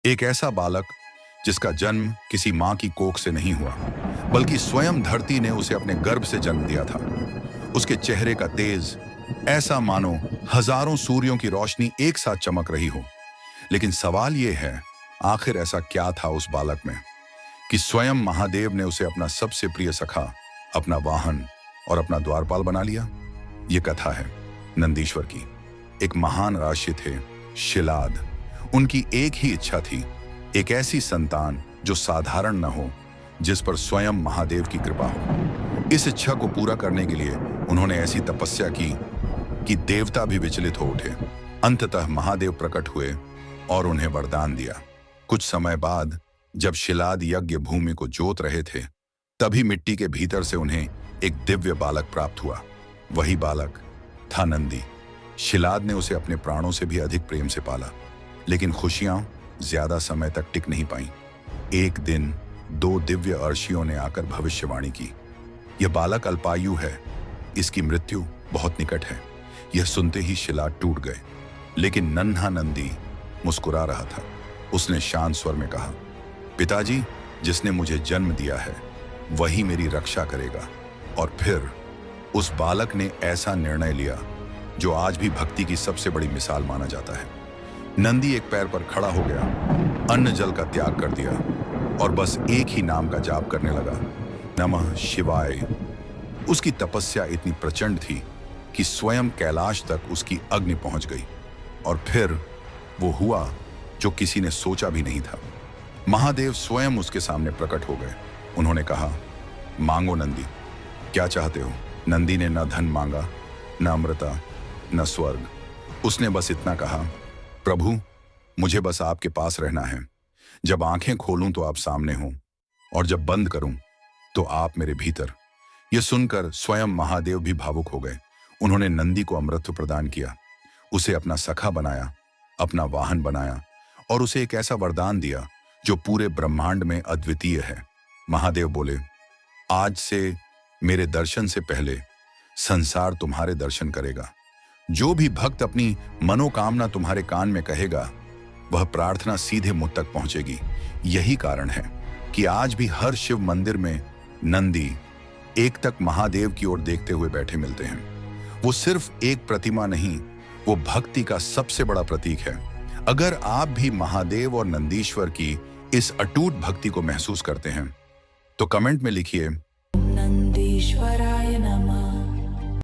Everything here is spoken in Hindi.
एक ऐसा बालक जिसका जन्म किसी मां की कोख से नहीं हुआ, बल्कि स्वयं धरती ने उसे अपने गर्भ से जन्म दिया था। उसके चेहरे का तेज ऐसा मानो हजारों सूर्यों की रोशनी एक साथ चमक रही हो। लेकिन सवाल यह है, आखिर ऐसा क्या था उस बालक में कि स्वयं महादेव ने उसे अपना सबसे प्रिय सखा, अपना वाहन और अपना द्वारपाल बना लिया। ये कथा है नंदीश्वर की। एक महान राशि थे शिलाद। उनकी एक ही इच्छा थी, एक ऐसी संतान जो साधारण न हो, जिस पर स्वयं महादेव की कृपा हो। इस इच्छा को पूरा करने के लिए उन्होंने ऐसी तपस्या की कि देवता भी विचलित हो उठे। अंततः महादेव प्रकट हुए और उन्हें वरदान दिया। कुछ समय बाद जब शिलाद यज्ञ भूमि को जोत रहे थे, तभी मिट्टी के भीतर से उन्हें एक दिव्य बालक प्राप्त हुआ। वही बालक था नंदी। शिलाद ने उसे अपने प्राणों से भी अधिक प्रेम से पाला, लेकिन खुशियां ज्यादा समय तक टिक नहीं पाईं। एक दिन दो दिव्य अर्षियों ने आकर भविष्यवाणी की, यह बालक अल्पायु है, इसकी मृत्यु बहुत निकट है। यह सुनते ही शिलाद टूट गए, लेकिन नन्हा नंदी मुस्कुरा रहा था। उसने शांत स्वर में कहा, पिताजी, जिसने मुझे जन्म दिया है वही मेरी रक्षा करेगा। और फिर उस बालक ने ऐसा निर्णय लिया जो आज भी भक्ति की सबसे बड़ी मिसाल माना जाता है। नंदी एक पैर पर खड़ा हो गया, अन्न जल का त्याग कर दिया और बस एक ही नाम का जाप करने लगा, नमः शिवाय। उसकी तपस्या इतनी प्रचंड थी कि स्वयं कैलाश तक उसकी अग्नि पहुंच गई। और फिर वो हुआ जो किसी ने सोचा भी नहीं था। महादेव स्वयं उसके सामने प्रकट हो गए। उन्होंने कहा, मांगो नंदी, क्या चाहते हो? नंदी ने न धन मांगा, न अमृता, न स्वर्ग। उसने बस इतना कहा, प्रभु, मुझे बस आपके पास रहना है। जब आंखें खोलूं तो आप सामने हो, और जब बंद करूं तो आप मेरे भीतर। यह सुनकर स्वयं महादेव भी भावुक हो गए। उन्होंने नंदी को अमृत प्रदान किया, उसे अपना सखा बनाया, अपना वाहन बनाया और उसे एक ऐसा वरदान दिया जो पूरे ब्रह्मांड में अद्वितीय है। महादेव बोले, आज से मेरे दर्शन से पहले संसार तुम्हारे दर्शन करेगा। जो भी भक्त अपनी मनोकामना तुम्हारे कान में कहेगा, वह प्रार्थना सीधे मुझ तक पहुंचेगी। यही कारण है कि आज भी हर शिव मंदिर में नंदी एक तक महादेव की ओर देखते हुए बैठे मिलते हैं। वो सिर्फ एक प्रतिमा नहीं, वो भक्ति का सबसे बड़ा प्रतीक है। अगर आप भी महादेव और नंदीश्वर की इस अटूट भक्ति को महसूस करते हैं तो कमेंट में लिखिए, नंदीश्वरा।